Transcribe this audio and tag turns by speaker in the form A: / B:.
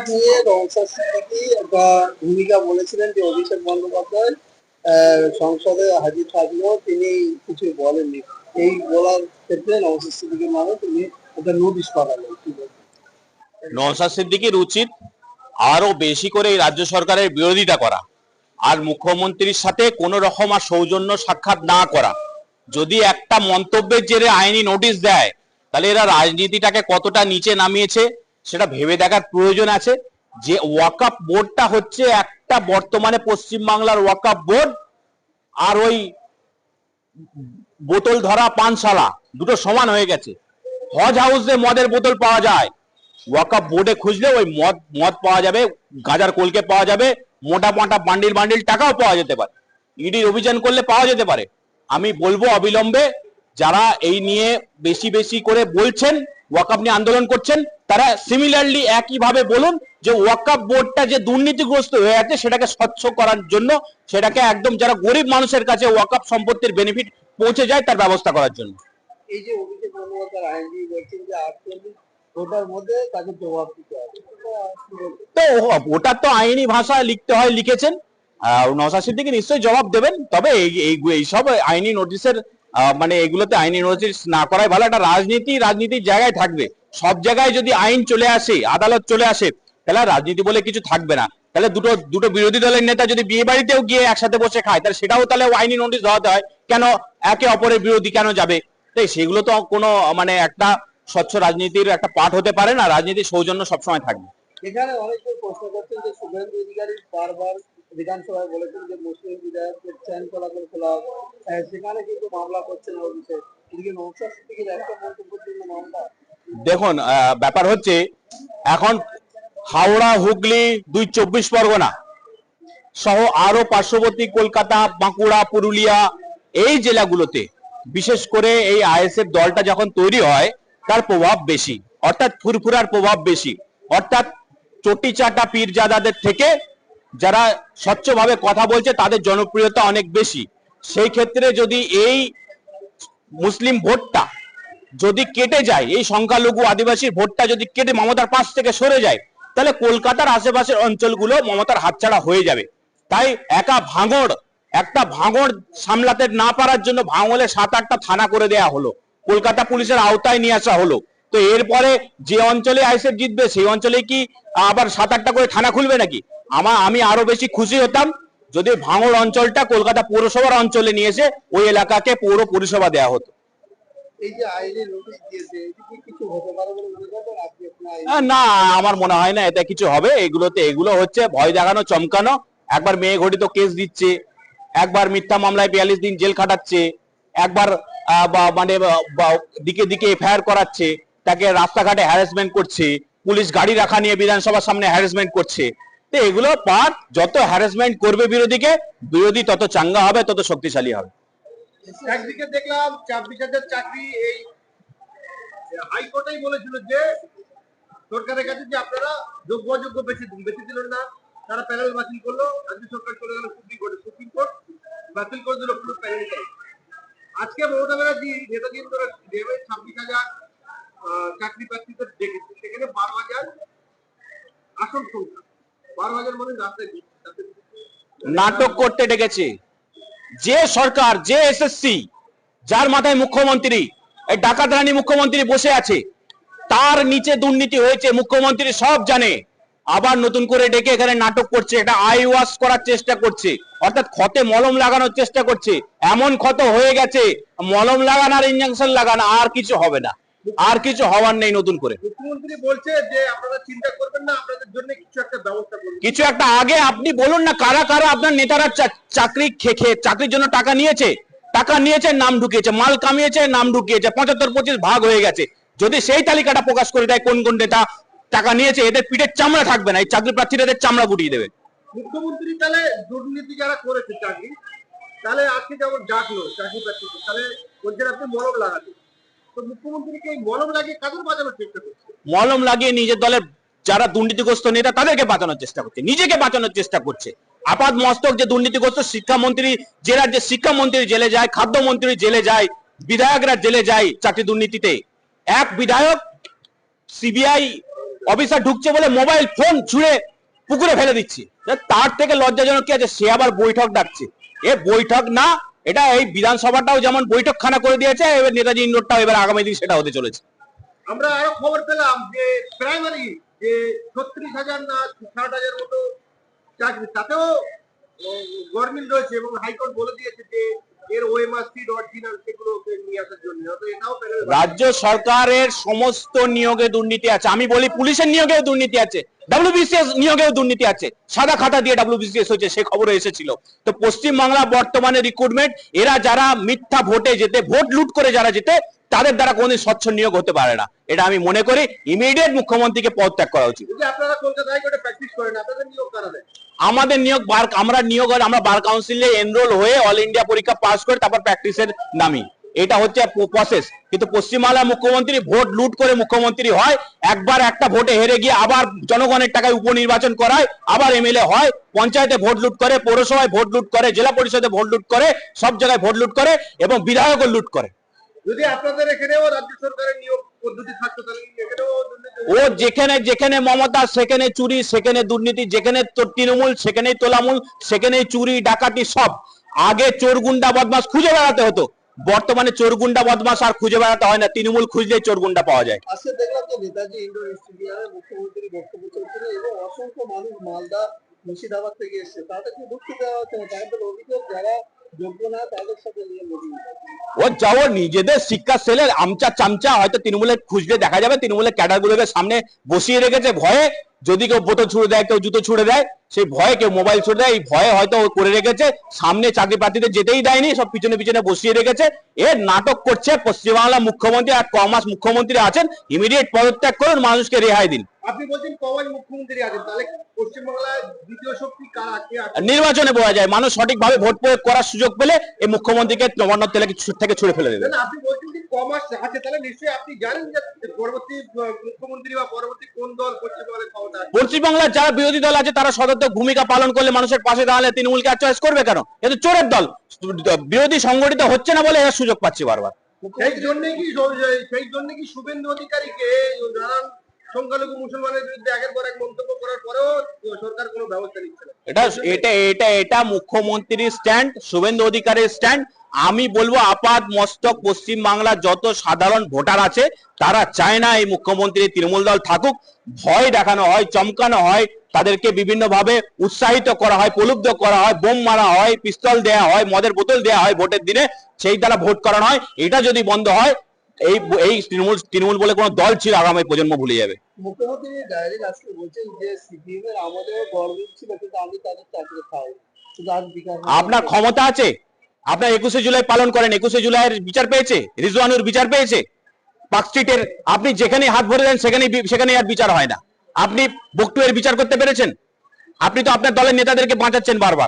A: নিয়ে নওশাদ সিদ্দিকী একটা ভূমিকা বলেছিলেন যে অভিষেক বন্দ্যোপাধ্যায় সংসদে হাজির থাকলেও তিনি কিছু বলেননি। এই বলার ক্ষেত্রে নওশাদ সিদ্দিকীর নামে তিনি একটা নোটিশ পাঠালেন, কি বলবেন?
B: নওশাদ সিদ্দিকীর উচিত আরো বেশি করে এই রাজ্য সরকারের বিরোধিতা করা, আর মুখ্যমন্ত্রীর সাথে কোন রকম আর সৌজন্য সাক্ষাৎ না করা। যদি একটা মন্তব্যের জেরে আইনি নোটিশ দেয়, তাহলে এরা রাজনীতিটাকে কতটা নিচে নামিয়েছে সেটা ভেবে দেখার প্রয়োজন আছে। যে ওয়াকফ বোর্ডটা হচ্ছে একটা বর্তমানে পশ্চিমবাংলার ওয়াকফ বোর্ড আর ওই বোতল ধরা পানশালা দুটো সমান হয়ে গেছে। হজ হাউসে মদের বোতল পাওয়া যায়, ওয়াকফ বোর্ডে খুঁজলে ওই মদ মদ পাওয়া যাবে, গাজার কলকে পাওয়া যাবে, মোটা মোটা বান্ডিল বান্ডিল টাকাও পাওয়া যেতে পারে। ইডির অভিযান করলে পাওয়া যেতে পারে। আমি বলবো অবিলম্বে যারা এই নিয়ে বেশি বেশি করে বলছেন, ওয়াকফ নিয়ে আন্দোলন করছেন, তারা সিমিলারলি একইভাবে বলুন যে ওয়াকফ বোর্ডটা যে দুর্নীতিগ্রস্ত হয়ে আছে সেটাকে স্বচ্ছ করার জন্য, সেটাকে একদম যারা গরিব মানুষের কাছে ওয়াকফ সম্পত্তির বেনিফিট পৌঁছে যায় তার ব্যবস্থা করার জন্য।
A: এই যে অভিষেক বন্দ্যোপাধ্যায় আইনজীবী বলছেন যে 48 ভোটার মধ্যে তাকে জবাব দিতে হবে,
B: তো ওটা তো আইনি ভাষায় লিখতে হয়, লিখেছেন। নওশাদ সিদ্দিকী নিশ্চয়ই জবাব দেবেন। তবে এইসব আইনি নোটিশের মানে এগুলোতে আইনি নোটিশ না করাই ভালো। একটা রাজনীতির জায়গায় থাকবে। সব জায়গায় যদি আইন চলে আসে, আদালত চলে আসে, তাহলে রাজনীতি বলে কিছু থাকবে না। তাহলে দুটো বিরোধী দলের নেতা যদি বিয়ে বাড়িতেও গিয়ে একসাথে বসে খায়, তাহলে সেটাও তাহলে আইনি নোটিশ দেওয়াতে হয় কেন? একে অপরের বিরোধী কেন যাবে? তাই সেগুলো তো কোনো মানে একটা স্বচ্ছ রাজনীতির একটা পার্ট হতে পারে না। রাজনীতির সৌজন্য সবসময় থাকবে।
A: এখানে অনেকে প্রশ্ন করছেন যে শুভেন্দু অধিকারী বারবার বিধানসভায় বলেছেন যে মুসলিম বিধায়কদের চ্যান চলাচল খোলা হবে, সেখানে কিন্তু মামলা করছেন অভিষেক। এদিকে নওশাদ সিদ্দিকীর একটা মন্তব্যের জন্য মামলা।
B: দেখুন, ব্যাপার হচ্ছে এখন হাওড়া, হুগলি, 24 পরগনা সহ আরো পার্শ্ববর্তী কলকাতা, বাঁকুড়া, পুরুলিয়া এই জেলাগুলোতে বিশেষ করে এই আইএসএফ দলটা যখন তৈরি হয় তার প্রভাব বেশি, অর্থাৎ ফুরফুরার প্রভাব বেশি। অর্থাৎ চটি চাটা পীরজাদাদের থেকে যারা স্বচ্ছভাবে কথা বলছে তাদের জনপ্রিয়তা অনেক বেশি। সেই ক্ষেত্রে যদি এই মুসলিম ভোটটা যদি কেটে যায়, এই সংখ্যালঘু আদিবাসী ভোটটা যদি কেটে মমতার পাশ থেকে সরে যায়, তাহলে কলকাতার আশেপাশের অঞ্চলগুলো মমতার হাতছাড়া হয়ে যাবে। তাই একটা ভাঙড় সামলাতে না পারার জন্য ভাঙড়ে 7-8টা থানা করে দেয়া হলো, কলকাতা পুলিশের আওতায় নিয়ে আসা হলো। তো এরপরে যে অঞ্চলে আইএসএফ জিতবে সেই অঞ্চলে কি আবার 7-8টা করে থানা খুলবে নাকি? আমি আরো বেশি খুশি হতাম যদি ভাঙড় অঞ্চলটা কলকাতা পৌরসভার অঞ্চলে নিয়ে এসে ওই এলাকাকে পৌর পরিষেবা দেওয়া হতো।
A: এই যে আইনি নোটিশ দিয়েছে, এটি কি কিছু হতে পারে বলে মনে করেন আপনি?
B: না, আমার মনে হয় না এতে কিছু হবে। এগুলো হচ্ছে ভয় দেখানো, চমকানো। একবার মেয়ে ঘটিত কেস দিচ্ছে, একবার মিথ্যা মামলায় 42 দিন জেল খাটাচ্ছে, একবার মানে দিকে দিকে এফআইআর করাচ্ছে, তাকে রাস্তাঘাটে হ্যারাসমেন্ট করছে, পুলিশ গাড়ি রাখা নিয়ে বিধানসভার সামনে হ্যারাসমেন্ট করছে। তো এগুলো পার্ট, যত হ্যারাসমেন্ট করবে বিরোধী তত চাঙ্গা হবে, তত শক্তিশালী হবে।
A: একদিকে দেখলাম 24,000 চাকরি এই হাইকোর্টেই বলেছিল যে সরকারের কাছে যে আপনারা যোগ্য অযোগ্য বেশি দিলেন না, তারা প্যানেল বাতিল করলো, রাজ্য সরকার চলে গেল সুপ্রিম কোর্ট বাতিল করে দিল পুরো প্যানেলটাই। আজকে মমতা ব্যানার্জি নেতাজি 26,000 চাকরি প্রার্থীদের ডেকেছে, সেখানে 12,000 আসন সংখ্যা, 12,000 মানে রাস্তায়
B: নাটক করতে ডেকেছে। যে সরকার, যে এসএসসি, যার মাথায় মুখ্যমন্ত্রী, এই ডাকাত রানী মুখ্যমন্ত্রী বসে আছে, তার নিচে দুর্নীতি হয়েছে, মুখ্যমন্ত্রী সব জানে। আবার নতুন করে ডেকে এখানে নাটক করছে, এটা আই ওয়াশ করার চেষ্টা করছে, অর্থাৎ ক্ষতে মলম লাগানোর চেষ্টা করছে। এমন ক্ষত হয়ে গেছে, মলম লাগান আর ইনজেকশন লাগান, আর কিছু হবে না, আর কিছু হওয়ার নেই নতুন করে।
A: মুখ্যমন্ত্রী বলছে যে আপনারা চিন্তা করবেন না, আপনাদের জন্য কিছু একটা ব্যবস্থা করব।
B: কিছু একটা আগে আপনি বলুন না, কারা কারা আপনার নেতারা চাকরির জন্য টাকা নিয়েছে, নাম ঢুকিয়েছে, মাল কামিয়েছে, নাম ঢুকিয়েছে, 75-25 ভাগ হয়ে গেছে। যদি সেই তালিকাটা প্রকাশ করে দেয় কোন কোন নেতা টাকা নিয়েছে, এদের পিঠের চামড়া থাকবে না, এই চাকরি প্রার্থীদের চামড়া গুটিয়ে দেবে।
A: মুখ্যমন্ত্রী তাহলে দুর্নীতি যারা করেছে চাকরি, তাহলে আজকে যেমন ডাকলো চাকরি প্রার্থীদের, তাহলে বলছেন আপনি মলম লাগাতে। তো মুখ্যমন্ত্রীকে এই মলম লাগিয়ে কাদের বাঁচানোর চেষ্টা করছে?
B: মলম লাগিয়ে নিজের দলের যারা দুর্নীতিগ্রস্ত নেতা তাদেরকে বাঁচানোর চেষ্টা করছে, নিজেকে বাঁচানোর চেষ্টা করছে। আপাত মস্তক যে দুর্নীতিগ্রস্ত শিক্ষামন্ত্রী, যে রাজ্যের শিক্ষামন্ত্রী জেলে যায়, খাদ্যমন্ত্রী জেলে যায়, বিধায়করা জেলে যায় চাকরি দুর্নীতিতে। এক বিধায়ক সিবিআই অফিসার ঢুকছে বলে মোবাইল ফোন ছুঁড়ে পুকুরে ফেলে দিচ্ছে। তার থেকে লজ্জাজনক কি আছে, সে আবার বৈঠক ডাকছে। এ বৈঠক না, এটা এই বিধানসভাটাও যেমন বৈঠকখানা করে দিয়েছে, এবার নেতাজি ইন্ডোরটাও এবার আগামী দিন সেটা হতে চলেছে।
A: আমরা আরো খবর পেলাম যে প্রাইমারি যে 36,000 না 60,000 মতো চাকরি, তাতেও গরমিল রয়েছে এবং হাইকোর্ট বলে দিয়েছে যে এর ওএমআর সিট অরিজিনাল সেগুলো নিয়ে আসার জন্য। এটাও
B: রাজ্য সরকারের সমস্ত নিয়োগে দুর্নীতি আছে। আমি বলি পুলিশের নিয়োগেও দুর্নীতি আছে, WBCS নিয়োগেও দুর্নীতি আছে। সাদা খাতা দিয়ে WBCS হয়েছে, সে খবর এসেছিল। তো পশ্চিমবাংলা বর্তমানে রিক্রুটমেন্ট, এরা যারা মিথ্যা ভোটে যেতে, ভোট লুট করে যারা যেতে, তাদের দ্বারা কোনোদিন স্বচ্ছ নিয়োগ হতে পারে না। এটা আমি মনে করি ইমিডিয়েট মুখ্যমন্ত্রীকে পদত্যাগ করা উচিত।
A: আপনারা কলকাতা হাইকোর্টে প্র্যাকটিস করেন, আপনাদের নিয়োগ কারা দেয়?
B: আমাদের নিয়োগ আমরা বার কাউন্সিলে এনরোল হয়ে অল ইন্ডিয়া পরীক্ষা পাস করে তারপর প্র্যাকটিসের নামি, এটা হচ্ছে প্রসেস। কিন্তু পশ্চিমবাংলার মুখ্যমন্ত্রী ভোট লুট করে মুখ্যমন্ত্রী হয়, একবার একটা ভোটে হেরে গিয়ে আবার জনগণের টাকায় উপনির্বাচন করায়, আবার এমএলএ হয়, পঞ্চায়েতে ভোট লুট করে, পৌরসভায় ভোট লুট করে, জেলা পরিষদে ভোট লুট করে, সব জায়গায় ভোট লুট করে এবং বিধায়কও লুট করে।
A: যদি আপনাদের এখানেও রাজ্য সরকারের নিয়োগ পদ্ধতি থাকতো তাহলে এখানেও
B: ও যেখানে যেখানে মমতা সেখানে চুরি, সেখানে দুর্নীতি, যেখানে তৃণমূল সেখানেই তোলামূল, সেখানেই চুরি ডাকাতি সব। আগে চোর গুন্ডা বদমাস খুঁজে বেড়াতে হতো, বর্তমানে চোর গুন্ডা বদমাস আর খুঁজে বেড়াতে হয় না, তৃণমূল খুঁজলেই চোর গুন্ডা পাওয়া যায়।
A: আজকে দেখলাম তো নেতাজি ইন্ডোর স্টেডিয়ামে মুখ্যমন্ত্রী বক্তব্য চলছিল এবং অসংখ্য মানুষ মালদা মুর্শিদাবাদ থেকে এসেছে, তাদেরকে দুঃখ দেওয়া হচ্ছে না। তাদের অভিযোগ যারা যোগ্য না তাদের সাথে নিয়ে মিটিং।
B: ও যাও নিজেদের শিক্ষা সেলের আমচা চামচা, হয়তো তৃণমূলের খুঁজলে দেখা যাবে তৃণমূলের ক্যাডার গুলোকে সামনে বসিয়ে রেখেছে ভয়ে, যদি কেউ বোতল ছুড়ে দেয়, কেউ জুতো ছুড়ে দেয়, সেই ভয়ে, কেউ মোবাইল ছুড়ে দেয়, এই ভয়ে হয়তো করে রেখেছে। সামনে চাকরি প্রার্থীদের যেতেই দেয়নি, সব পিছনে পিছনে বসিয়ে রেখেছে। এর নাটক করছে পশ্চিমবাংলা মুখ্যমন্ত্রী। আর কমাস মুখ্যমন্ত্রী আছেন, ইমিডিয়েট পদত্যাগ করুন, মানুষকে রেহাই দিন।
A: আপনি বলছেন কমাস মুখ্যমন্ত্রী আছেন, তাহলে পশ্চিমবাংলায় দ্বিতীয় শক্তি কারা, কে আছে?
B: নির্বাচনে বোঝা যায়, মানুষ সঠিকভাবে ভোট প্রয়োগ করার সুযোগ পেলে এই মুখ্যমন্ত্রীকে নবান্ন থেকে ছুড়ে ফেলে দেবে।
A: আপনি বলছেন যে কমাস আছে, তাহলে নিশ্চয়ই আপনি জানেন যে পরবর্তী মুখ্যমন্ত্রী বা পরবর্তী কোন দল পশ্চিমবাংলায় ক্ষমতা আছে।
B: পশ্চিমবাংলার যারা বিরোধী দল আছে তারা সদর্থক ভূমিকা পালন করলে, মানুষের পাশে দাঁড়ালে তৃণমূলকে আর চয়েস করবে কেন? এটা চোরের দল, বিরোধী সংগঠিত হচ্ছে না বলে এরা সুযোগ পাচ্ছে বারবার।
A: সেই জন্য কি শুভেন্দু অধিকারীকে নানান সংখ্যালঘু মুসলমানের বিরুদ্ধে একের পর এক মন্তব্য করার পরেও সরকার কোনো ব্যবস্থা নিচ্ছে না?
B: এটা মুখ্যমন্ত্রীর স্ট্যান্ড, শুভেন্দু অধিকারীর স্ট্যান্ড। আমি বলবো আপাত মস্তক পশ্চিম বাংলার যত সাধারণ ভোটার আছে তারা চায় না এই মুখ্যমন্ত্রী তৃণমূল দল থাকুক। ভয় দেখানো হয়, চমকানো হয়, তাদেরকে বিভিন্ন ভাবে উৎসাহিত করা হয়, প্রলুব্ধ করা হয়, বোম মারা হয়, পিস্তল দেওয়া হয়, মদের বোতল দেওয়া হয় ভোটের দিনে, সেই দ্বারা ভোট করানো হয়। এটা যদি বন্ধ হয়, এই তৃণমূল বলে কোনো দল ছিল আগামী প্রজন্ম ভুলে যাবে।
A: মুখ্যমন্ত্রী ডাইরেক্ট আজকে বলছেন যে সিপিএম এর আমলেও গভর্নমেন্ট ছিল, কিন্তু আমি তাদের চাকরি খাই।
B: আপনার ক্ষমতা আছে, আপনার 21শে জুলাই পালন করেন, 21শে জুলাইয়ের বিচার পেয়েছে, রিজওয়ানুর বিচার পেয়েছে, পার্কস্ট্রিটের আপনি যেখানে হাত ভরে দেন সেখানেই আর বিচার হয় না। আপনি বকটুয়ের বিচার করতে পেরেছেন? আপনি তো আপনার দলের নেতাদেরকে বাঁচাচ্ছেন বারবার।